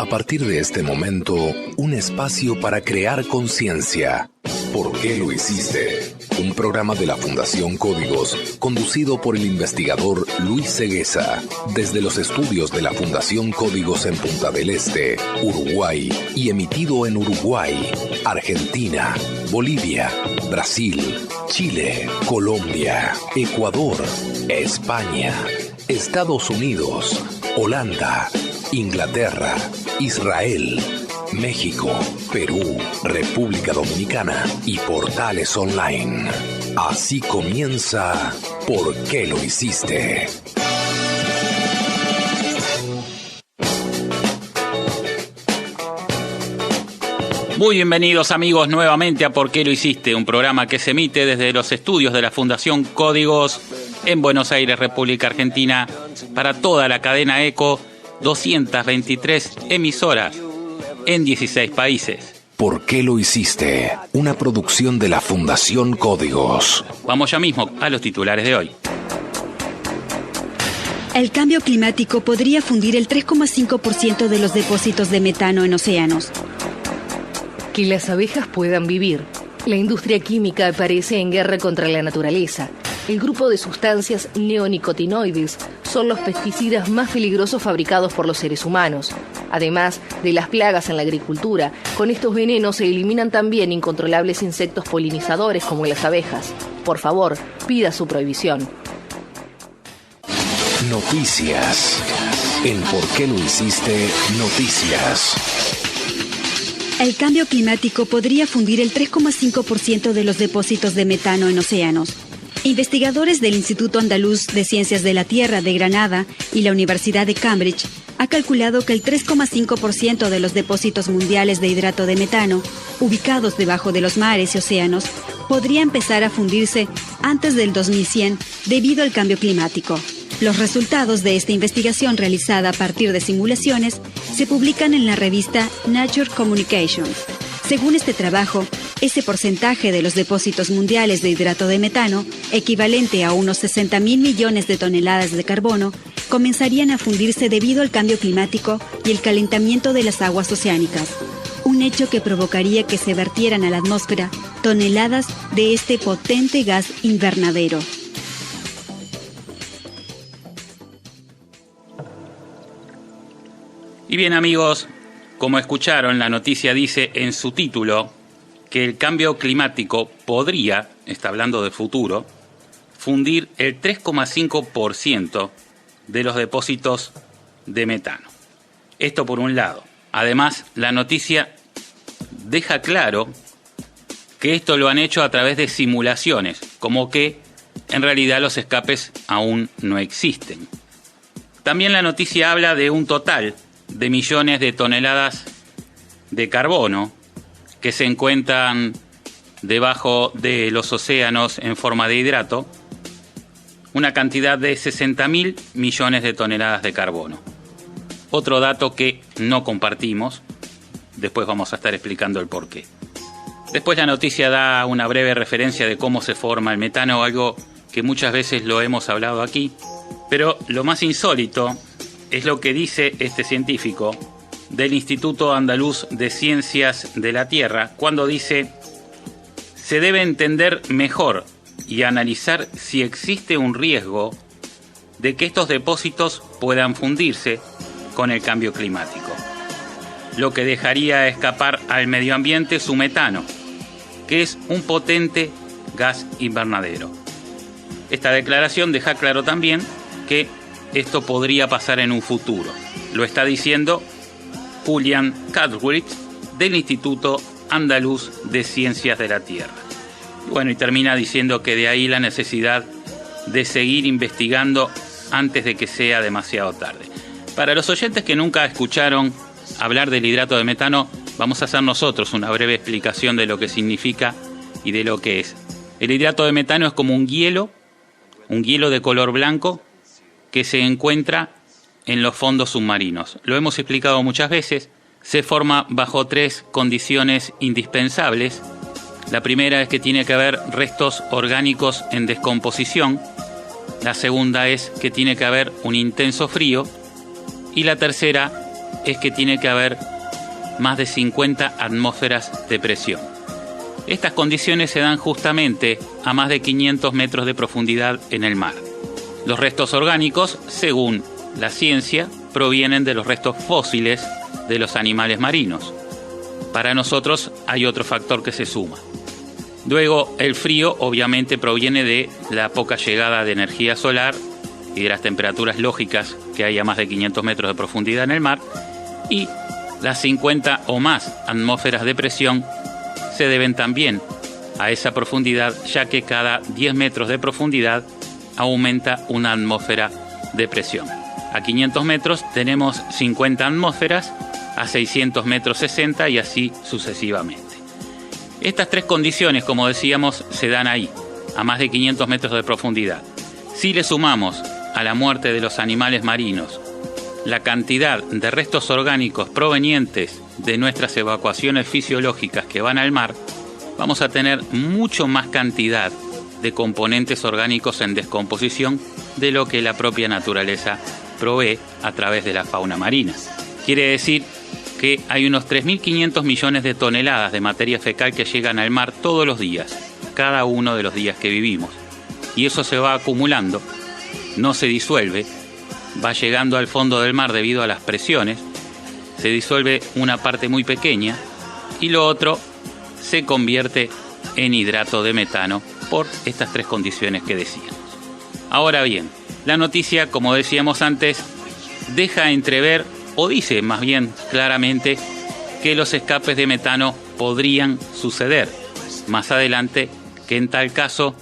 A partir de este momento, un espacio para crear conciencia. ¿Por qué lo hiciste? Un programa de la Fundación Códigos, conducido por el investigador Luis Cegueza, desde los estudios de la Fundación Códigos en Punta del Este, Uruguay, y emitido en Uruguay, Argentina, Bolivia, Brasil, Chile, Colombia, Ecuador, España, Estados Unidos, Holanda, Inglaterra, Israel, México, Perú, República Dominicana y portales online. Así comienza ¿Por qué lo hiciste? Muy bienvenidos amigos nuevamente a ¿Por qué lo hiciste? Un programa que se emite desde los estudios de la Fundación Códigos en Buenos Aires, República Argentina, para toda la cadena ECO, 223 emisoras en 16 países. ¿Por qué lo hiciste? Una producción de la Fundación Códigos. Vamos ya mismo a los titulares de hoy. El cambio climático podría fundir el 3,5% de los depósitos de metano en océanos. Que las abejas puedan vivir. La industria química aparece en guerra contra la naturaleza. El grupo de sustancias neonicotinoides son los pesticidas más peligrosos fabricados por los seres humanos. Además de las plagas en la agricultura, con estos venenos se eliminan también incontrolables insectos polinizadores como las abejas. Por favor, pida su prohibición. Noticias. En ¿Por qué lo hiciste? Noticias. El cambio climático podría fundir el 3,5% de los depósitos de metano en océanos. Investigadores del Instituto Andaluz de Ciencias de la Tierra de Granada y la Universidad de Cambridge ha calculado que el 3,5% de los depósitos mundiales de hidrato de metano, ubicados debajo de los mares y océanos, podría empezar a fundirse antes del 2100 debido al cambio climático. Los resultados de esta investigación realizada a partir de simulaciones se publican en la revista Nature Communications. Según este trabajo, ese porcentaje de los depósitos mundiales de hidrato de metano, equivalente a unos 60.000 millones de toneladas de carbono, comenzarían a fundirse debido al cambio climático y el calentamiento de las aguas oceánicas, un hecho que provocaría que se vertieran a la atmósfera toneladas de este potente gas invernadero. Y bien amigos, como escucharon, la noticia dice en su título que el cambio climático podría, está hablando de futuro, fundir el 3,5% de los depósitos de metano. Esto por un lado. Además, la noticia deja claro que esto lo han hecho a través de simulaciones, como que en realidad los escapes aún no existen. También la noticia habla de un total de millones de toneladas de carbono que se encuentran debajo de los océanos en forma de hidrato, una cantidad de 60.000 millones de toneladas de carbono. Otro dato que no compartimos, después vamos a estar explicando el porqué. Después la noticia da una breve referencia de cómo se forma el metano, algo que muchas veces lo hemos hablado aquí, pero lo más insólito es lo que dice este científico del Instituto Andaluz de Ciencias de la Tierra cuando dice: se debe entender mejor y analizar si existe un riesgo de que estos depósitos puedan fundirse con el cambio climático, lo que dejaría escapar al medio ambiente su metano, que es un potente gas invernadero. Esta declaración deja claro también que esto podría pasar en un futuro. Lo está diciendo Julian Cadwright del Instituto Andaluz de Ciencias de la Tierra. Bueno, y termina diciendo que de ahí la necesidad de seguir investigando antes de que sea demasiado tarde. Para los oyentes que nunca escucharon hablar del hidrato de metano, vamos a hacer nosotros una breve explicación de lo que significa y de lo que es. El hidrato de metano es como un hielo de color blanco que se encuentra en los fondos submarinos. Lo hemos explicado muchas veces. Se forma bajo 3 condiciones indispensables. La primera es que tiene que haber restos orgánicos en descomposición. La segunda es que tiene que haber un intenso frío. Y la tercera es que tiene que haber más de 50 atmósferas de presión. Estas condiciones se dan justamente a más de 500 metros de profundidad en el mar. Los restos orgánicos, según la ciencia, provienen de los restos fósiles de los animales marinos. Para nosotros hay otro factor que se suma. Luego, el frío obviamente proviene de la poca llegada de energía solar y de las temperaturas lógicas que hay a más de 500 metros de profundidad en el mar, y las 50 o más atmósferas de presión se deben también a esa profundidad, ya que cada 10 metros de profundidad aumenta una atmósfera de presión. A 500 metros tenemos 50 atmósferas, a 600 metros 60 y así sucesivamente. Estas tres condiciones, como decíamos, se dan ahí, a más de 500 metros de profundidad. Si le sumamos a la muerte de los animales marinos la cantidad de restos orgánicos provenientes de nuestras evacuaciones fisiológicas que van al mar, vamos a tener mucho más cantidad de componentes orgánicos en descomposición de lo que la propia naturaleza provee a través de la fauna marina. Quiere decir que hay unos 3.500 millones de toneladas de materia fecal que llegan al mar todos los días, cada uno de los días que vivimos. Y eso se va acumulando, no se disuelve, va llegando al fondo del mar debido a las presiones, se disuelve una parte muy pequeña y lo otro se convierte en hidrato de metano por estas tres condiciones que decíamos. Ahora bien, la noticia, como decíamos antes, deja entrever, o dice más bien claramente, que los escapes de metano podrían suceder más adelante, que en tal caso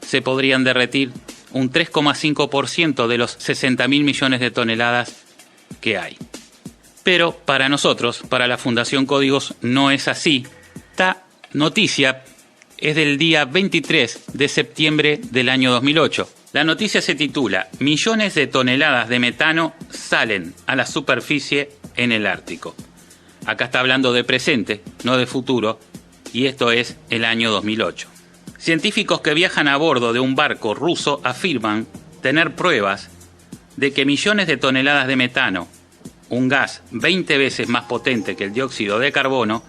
se podrían derretir un 3,5% de los 60.000 millones de toneladas que hay. Pero para nosotros, para la Fundación Códigos, no es así. Esta noticia es del día 23 de septiembre del año 2008. La noticia se titula «Millones de toneladas de metano salen a la superficie en el Ártico». Acá está hablando de presente, no de futuro, y esto es el año 2008. Científicos que viajan a bordo de un barco ruso afirman tener pruebas de que millones de toneladas de metano, un gas 20 veces más potente que el dióxido de carbono,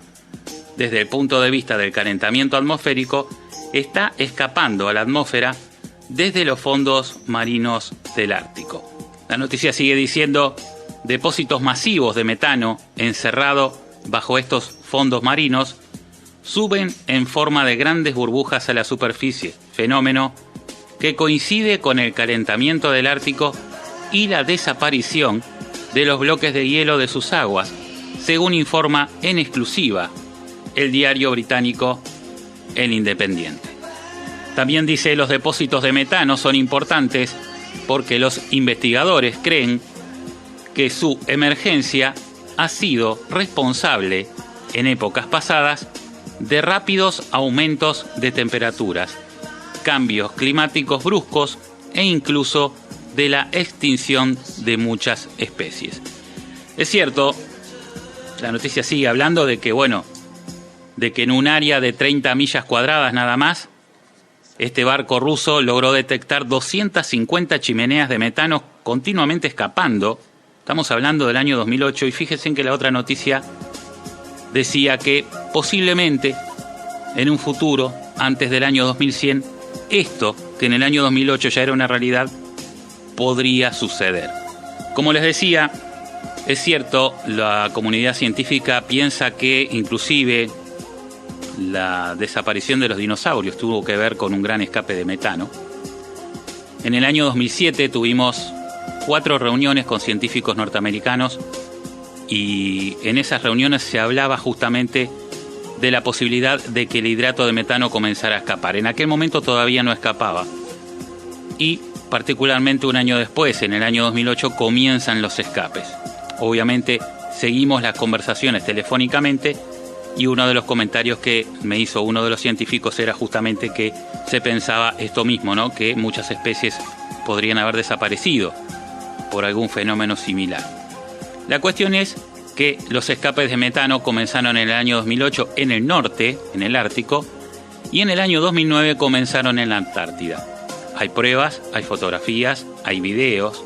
desde el punto de vista del calentamiento atmosférico, está escapando a la atmósfera desde los fondos marinos del Ártico. La noticia sigue diciendo: depósitos masivos de metano encerrado bajo estos fondos marinos suben en forma de grandes burbujas a la superficie, fenómeno que coincide con el calentamiento del Ártico y la desaparición de los bloques de hielo de sus aguas, según informa en exclusiva el diario británico El Independiente. También dice: los depósitos de metano son importantes porque los investigadores creen que su emergencia ha sido responsable en épocas pasadas de rápidos aumentos de temperaturas, cambios climáticos bruscos e incluso de la extinción de muchas especies. Es cierto, la noticia sigue hablando de que, de que en un área de 30 millas cuadradas nada más, este barco ruso logró detectar 250 chimeneas de metano continuamente escapando. Estamos hablando del año 2008 y fíjense en que la otra noticia decía que posiblemente en un futuro, antes del año 2100, esto, que en el año 2008 ya era una realidad, podría suceder. Como les decía, es cierto, la comunidad científica piensa que inclusive la desaparición de los dinosaurios tuvo que ver con un gran escape de metano. En el año 2007 tuvimos 4 reuniones con científicos norteamericanos y en esas reuniones se hablaba justamente de la posibilidad de que el hidrato de metano comenzara a escapar. En aquel momento todavía no escapaba y particularmente un año después, en el año 2008, comienzan los escapes. Obviamente seguimos las conversaciones telefónicamente y uno de los comentarios que me hizo uno de los científicos era justamente que se pensaba esto mismo, ¿no? Que muchas especies podrían haber desaparecido por algún fenómeno similar. La cuestión es que los escapes de metano comenzaron en el año 2008 en el norte, en el Ártico, y en el año 2009 comenzaron en la Antártida. Hay pruebas, hay fotografías, hay videos,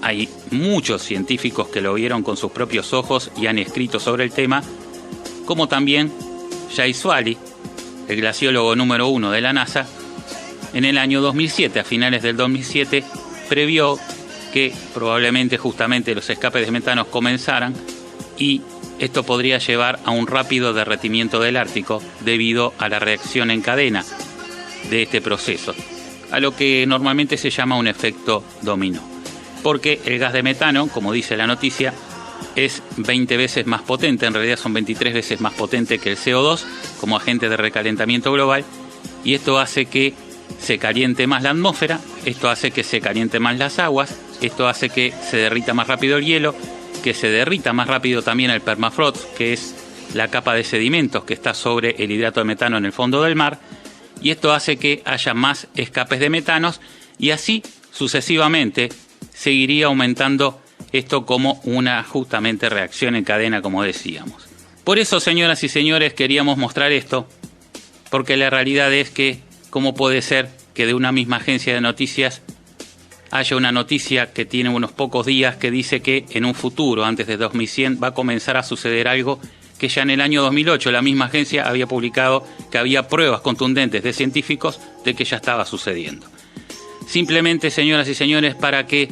hay muchos científicos que lo vieron con sus propios ojos y han escrito sobre el tema, como también Jay Swally, el glaciólogo número 1 de la NASA, en el año 2007, a finales del 2007, previó que probablemente justamente los escapes de metano comenzaran y esto podría llevar a un rápido derretimiento del Ártico debido a la reacción en cadena de este proceso, a lo que normalmente se llama un efecto dominó. Porque el gas de metano, como dice la noticia, es 20 veces más potente, en realidad son 23 veces más potente que el CO2 como agente de recalentamiento global, y esto hace que se caliente más la atmósfera, esto hace que se calienten más las aguas, esto hace que se derrita más rápido el hielo, que se derrita más rápido también el permafrost, que es la capa de sedimentos que está sobre el hidrato de metano en el fondo del mar, y esto hace que haya más escapes de metanos, y así sucesivamente seguiría aumentando esto como una justamente reacción en cadena, como decíamos. Por eso, señoras y señores, queríamos mostrar esto, porque la realidad es que cómo puede ser que de una misma agencia de noticias haya una noticia que tiene unos pocos días que dice que en un futuro, antes de 2100, va a comenzar a suceder algo que ya en el año 2008 la misma agencia había publicado que había pruebas contundentes de científicos de que ya estaba sucediendo. Simplemente, señoras y señores, para que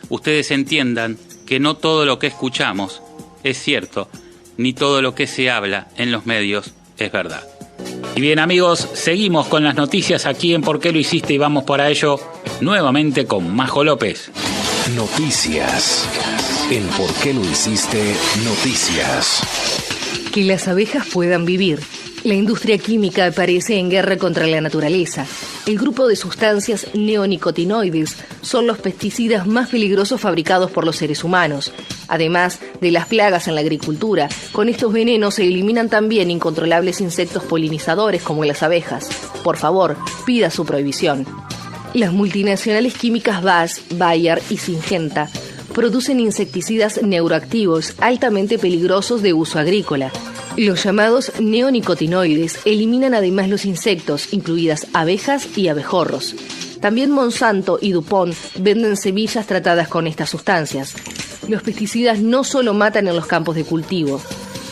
ustedes entiendan que no todo lo que escuchamos es cierto, ni todo lo que se habla en los medios es verdad. Y bien, amigos, seguimos con las noticias aquí en ¿Por qué lo hiciste? Y vamos para ello nuevamente con Majo López. Noticias. En ¿Por qué lo hiciste? Noticias. Que las abejas puedan vivir. La industria química aparece en guerra contra la naturaleza. El grupo de sustancias neonicotinoides son los pesticidas más peligrosos fabricados por los seres humanos. Además de las plagas en la agricultura, con estos venenos se eliminan también incontrolables insectos polinizadores como las abejas. Por favor, pida su prohibición. Las multinacionales químicas Bayer y Syngenta producen insecticidas neuroactivos altamente peligrosos de uso agrícola. Los llamados neonicotinoides eliminan además los insectos, incluidas abejas y abejorros. También Monsanto y DuPont venden semillas tratadas con estas sustancias. Los pesticidas no solo matan en los campos de cultivo.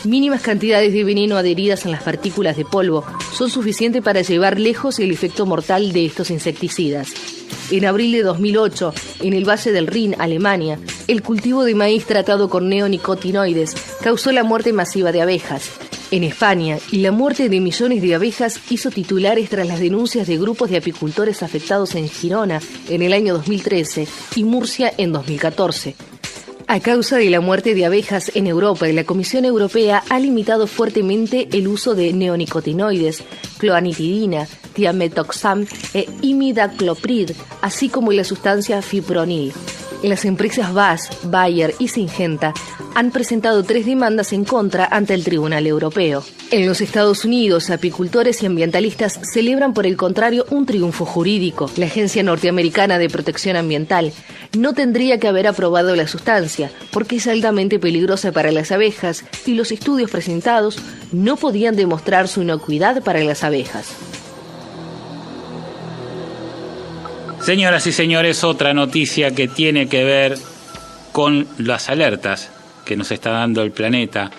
Mínimas cantidades de veneno adheridas en las partículas de polvo son suficientes para llevar lejos el efecto mortal de estos insecticidas. En abril de 2008, en el Valle del Rin, Alemania, el cultivo de maíz tratado con neonicotinoides causó la muerte masiva de abejas. En España, la muerte de millones de abejas hizo titulares tras las denuncias de grupos de apicultores afectados en Girona en el año 2013 y Murcia en 2014. A causa de la muerte de abejas en Europa, la Comisión Europea ha limitado fuertemente el uso de neonicotinoides, cloanidina, thiamethoxam e imidacloprid, así como la sustancia fipronil. Las empresas Bayer y Syngenta han presentado 3 demandas en contra ante el Tribunal Europeo. En los Estados Unidos, apicultores y ambientalistas celebran por el contrario un triunfo jurídico. La Agencia Norteamericana de Protección Ambiental no tendría que haber aprobado la sustancia porque es altamente peligrosa para las abejas y los estudios presentados no podían demostrar su inocuidad para las abejas. Señoras y señores, otra noticia que tiene que ver con las alertas que nos está dando el planeta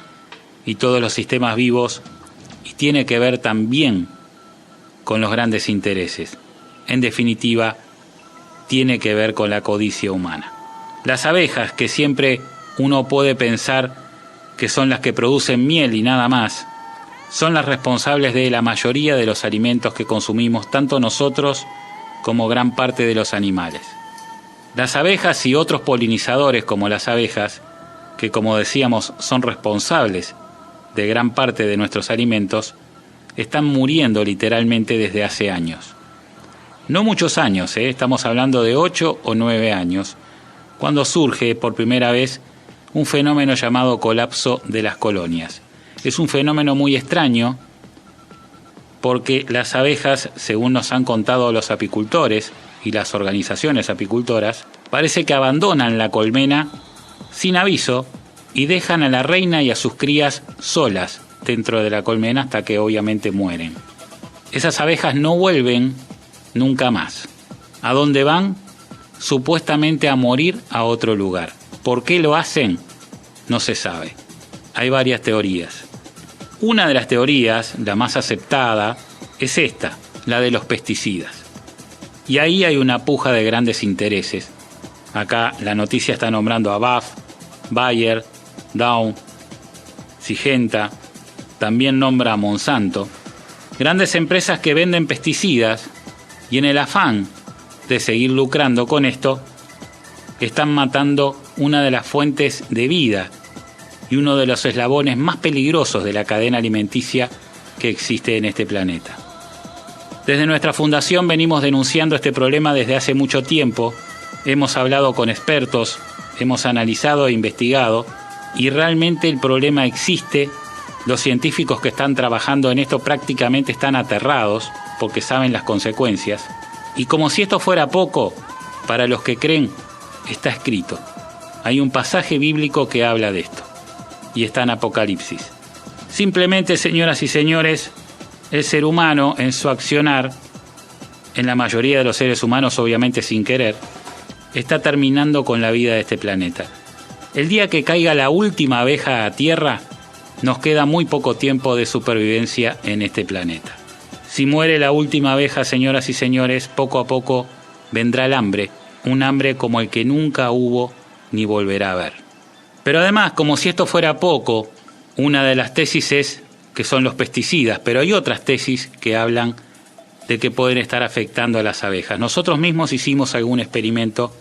y todos los sistemas vivos, y tiene que ver también con los grandes intereses. En definitiva, tiene que ver con la codicia humana. Las abejas, que siempre uno puede pensar que son las que producen miel y nada más, son las responsables de la mayoría de los alimentos que consumimos, tanto nosotros como gran parte de los animales. Las abejas y otros polinizadores como las abejas, que como decíamos son responsables de gran parte de nuestros alimentos, están muriendo literalmente desde hace años. No muchos años, estamos hablando de 8 o 9 años, cuando surge por primera vez un fenómeno llamado colapso de las colonias. Es un fenómeno muy extraño, porque las abejas, según nos han contado los apicultores y las organizaciones apicultoras, parece que abandonan la colmena sin aviso y dejan a la reina y a sus crías solas dentro de la colmena hasta que obviamente mueren. Esas abejas no vuelven nunca más. ¿A dónde van? supuestamente a morir a otro lugar. ¿Por qué lo hacen? No se sabe. Hay varias teorías. Una de las teorías, la más aceptada, es esta, la de los pesticidas. Y ahí hay una puja de grandes intereses. Acá la noticia está nombrando a BASF, Bayer, Dow, Syngenta, también nombra a Monsanto. Grandes empresas que venden pesticidas y en el afán de seguir lucrando con esto, están matando una de las fuentes de vida y uno de los eslabones más peligrosos de la cadena alimenticia que existe en este planeta. Desde nuestra fundación venimos denunciando este problema desde hace mucho tiempo. Hemos hablado con expertos, hemos analizado e investigado y realmente el problema existe. Los científicos que están trabajando en esto prácticamente están aterrados porque saben las consecuencias. Y como si esto fuera poco, para los que creen, está escrito. Hay un pasaje bíblico que habla de esto y está en Apocalipsis. Simplemente, señoras y señores, el ser humano en su accionar, en la mayoría de los seres humanos obviamente sin querer, está terminando con la vida de este planeta. El día que caiga la última abeja a tierra, nos queda muy poco tiempo de supervivencia en este planeta. Si muere la última abeja, señoras y señores, poco a poco vendrá el hambre, un hambre como el que nunca hubo ni volverá a haber. Pero además, como si esto fuera poco, una de las tesis es que son los pesticidas, pero hay otras tesis que hablan de que pueden estar afectando a las abejas. Nosotros mismos hicimos algún experimento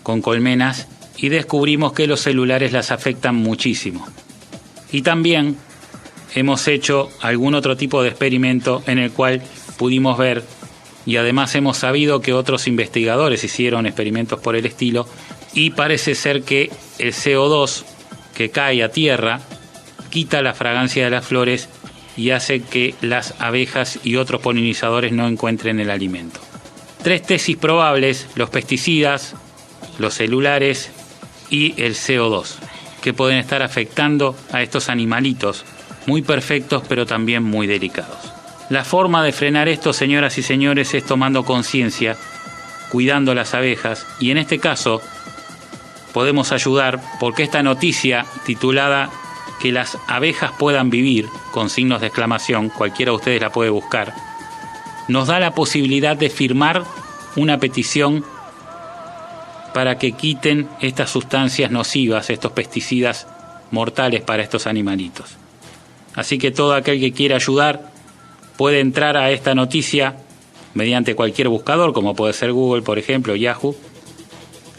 con colmenas y descubrimos que los celulares las afectan muchísimo. Y también hemos hecho algún otro tipo de experimento en el cual pudimos ver, y además hemos sabido que otros investigadores hicieron experimentos por el estilo, y parece ser que el CO2 que cae a tierra quita la fragancia de las flores y hace que las abejas y otros polinizadores no encuentren el alimento. 3 tesis probables: los pesticidas, los celulares y el CO2, que pueden estar afectando a estos animalitos muy perfectos pero también muy delicados. La forma de frenar esto, señoras y señores, es tomando conciencia, cuidando las abejas, y en este caso podemos ayudar porque esta noticia titulada "Que las abejas puedan vivir", con signos de exclamación, cualquiera de ustedes la puede buscar, nos da la posibilidad de firmar una petición para que quiten estas sustancias nocivas, estos pesticidas mortales para estos animalitos. Así que todo aquel que quiera ayudar puede entrar a esta noticia mediante cualquier buscador, como puede ser Google, por ejemplo, Yahoo.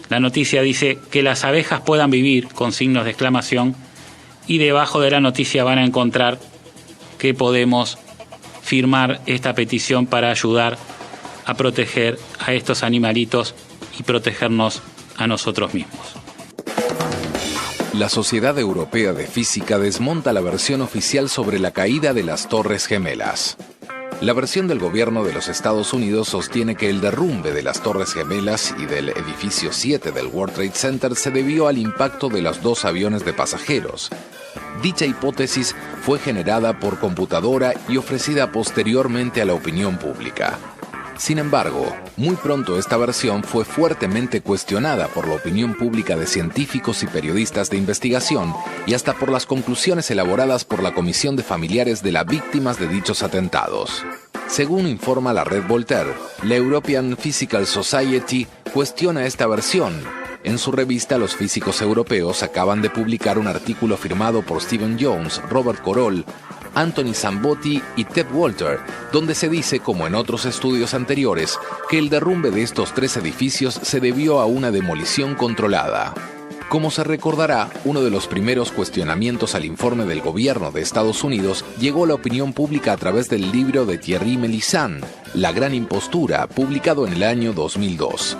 La noticia dice "que las abejas puedan vivir", con signos de exclamación, y debajo de la noticia van a encontrar que podemos firmar esta petición para ayudar a proteger a estos animalitos y protegernos a nosotros mismos. La Sociedad Europea de Física desmonta la versión oficial sobre la caída de las Torres Gemelas. La versión del gobierno de los Estados Unidos sostiene que el derrumbe de las Torres Gemelas y del edificio 7 del World Trade Center se debió al impacto de los 2 aviones de pasajeros. Dicha hipótesis fue generada por computadora y ofrecida posteriormente a la opinión pública. Sin embargo, muy pronto esta versión fue fuertemente cuestionada por la opinión pública de científicos y periodistas de investigación y hasta por las conclusiones elaboradas por la Comisión de Familiares de las Víctimas de dichos atentados. Según informa la red Voltaire, la European Physical Society cuestiona esta versión. En su revista, los físicos europeos acaban de publicar un artículo firmado por Stephen Jones, Robert Corol, Anthony Zambotti y Ted Walter, donde se dice, como en otros estudios anteriores, que el derrumbe de estos 3 edificios se debió a una demolición controlada. Como se recordará, uno de los primeros cuestionamientos al informe del gobierno de Estados Unidos llegó a la opinión pública a través del libro de Thierry Melissan, La Gran Impostura, publicado en el año 2002.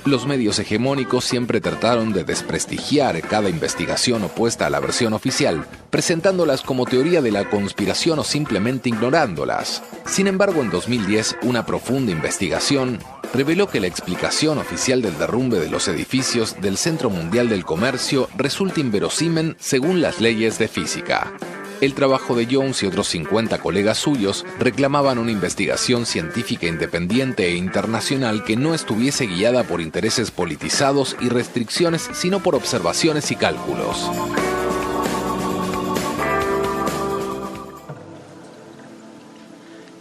Los medios hegemónicos siempre trataron de desprestigiar cada investigación opuesta a la versión oficial, presentándolas como teoría de la conspiración o simplemente ignorándolas. Sin embargo, en 2010, una profunda investigación reveló que la explicación oficial del derrumbe de los edificios del Centro Mundial del Comercio resulta inverosímil según las leyes de física. El trabajo de Jones y otros 50 colegas suyos reclamaban una investigación científica independiente e internacional que no estuviese guiada por intereses politizados y restricciones, sino por observaciones y cálculos.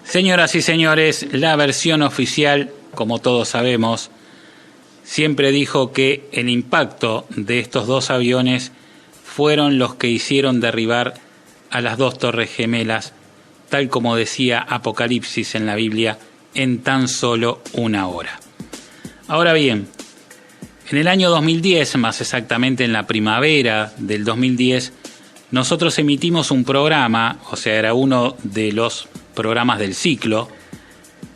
Señoras y señores, la versión oficial, como todos sabemos, siempre dijo que el impacto de estos dos aviones fueron los que hicieron derribar a las dos torres gemelas, tal como decía Apocalipsis en la Biblia, en tan solo una hora. Ahora bien, en el año 2010, más exactamente en la primavera del 2010, nosotros emitimos un programa, o sea, era uno de los programas del ciclo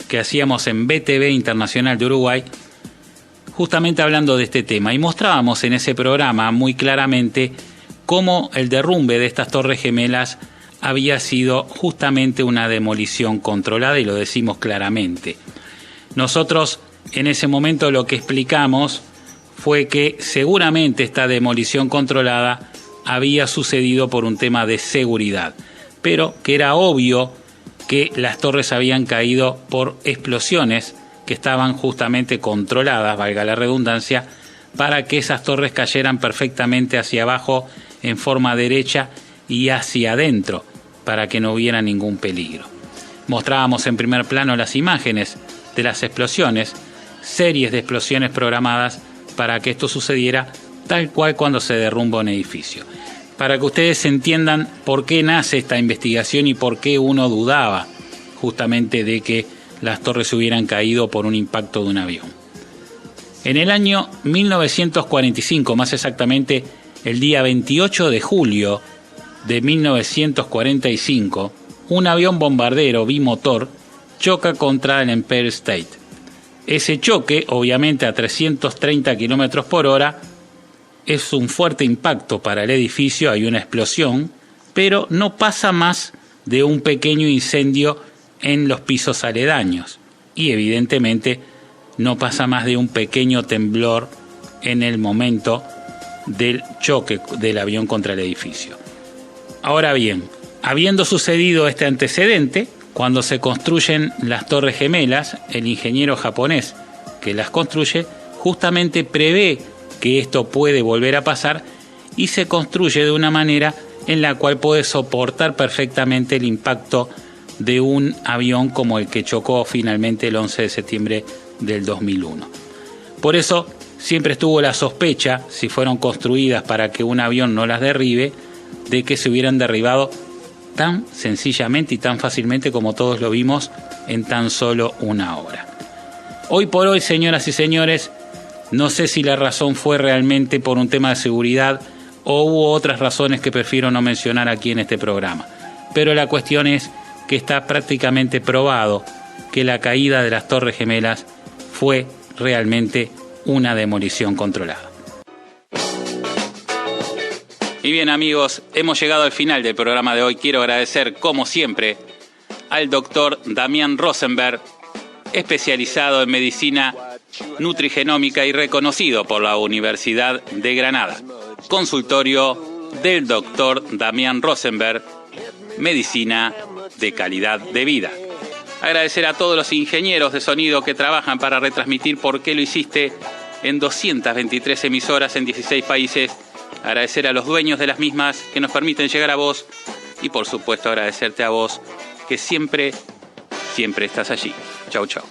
que hacíamos en BTV Internacional de Uruguay, justamente hablando de este tema, y mostrábamos en ese programa muy claramente cómo el derrumbe de estas torres gemelas había sido justamente una demolición controlada, y lo decimos claramente. Nosotros en ese momento lo que explicamos fue que seguramente esta demolición controlada había sucedido por un tema de seguridad, pero que era obvio que las torres habían caído por explosiones que estaban justamente controladas, valga la redundancia, para que esas torres cayeran perfectamente hacia abajo en forma derecha y hacia adentro, para que no hubiera ningún peligro. Mostrábamos en primer plano las imágenes de las explosiones, series de explosiones programadas para que esto sucediera tal cual cuando se derrumba un edificio. Para que ustedes entiendan por qué nace esta investigación y por qué uno dudaba justamente de que las torres hubieran caído por un impacto de un avión. En el año 1945, más exactamente el día 28 de julio de 1945, un avión bombardero bimotor choca contra el Empire State. Ese choque, obviamente a 330 km por hora, es un fuerte impacto para el edificio, hay una explosión, pero no pasa más de un pequeño incendio en los pisos aledaños y evidentemente no pasa más de un pequeño temblor en el momento del choque del avión contra el edificio. Ahora bien, habiendo sucedido este antecedente, cuando se construyen las torres gemelas, el ingeniero japonés que las construye justamente prevé que esto puede volver a pasar y se construye de una manera en la cual puede soportar perfectamente el impacto de un avión como el que chocó finalmente el 11 de septiembre del 2001. Por eso siempre estuvo la sospecha, si fueron construidas para que un avión no las derribe, de que se hubieran derribado tan sencillamente y tan fácilmente como todos lo vimos en tan solo una hora. Hoy por hoy, señoras y señores, no sé si la razón fue realmente por un tema de seguridad o hubo otras razones que prefiero no mencionar aquí en este programa. Pero la cuestión es que está prácticamente probado que la caída de las Torres Gemelas fue realmente una demolición controlada. Y bien, amigos, hemos llegado al final del programa de hoy. Quiero agradecer, como siempre, al doctor Damián Rosenberg, especializado en medicina nutrigenómica y reconocido por la Universidad de Granada. Consultorio del doctor Damián Rosenberg, medicina de calidad de vida. Agradecer a todos los ingenieros de sonido que trabajan para retransmitir ¿Por qué lo hiciste? En 223 emisoras en 16 países. Agradecer a los dueños de las mismas que nos permiten llegar a vos. Y por supuesto agradecerte a vos que siempre estás allí. Chau, chau.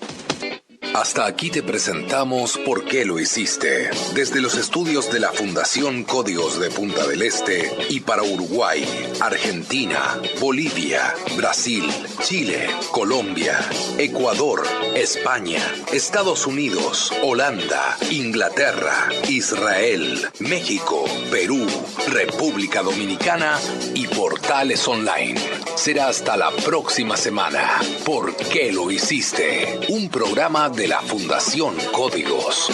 Hasta aquí te presentamos ¿Por qué lo hiciste? Desde los estudios de la Fundación Códigos de Punta del Este y para Uruguay, Argentina, Bolivia, Brasil, Chile, Colombia, Ecuador, España, Estados Unidos, Holanda, Inglaterra, Israel, México, Perú, República Dominicana y Portales Online. Será hasta la próxima semana. ¿Por qué lo hiciste? Un programa de la Fundación Códigos.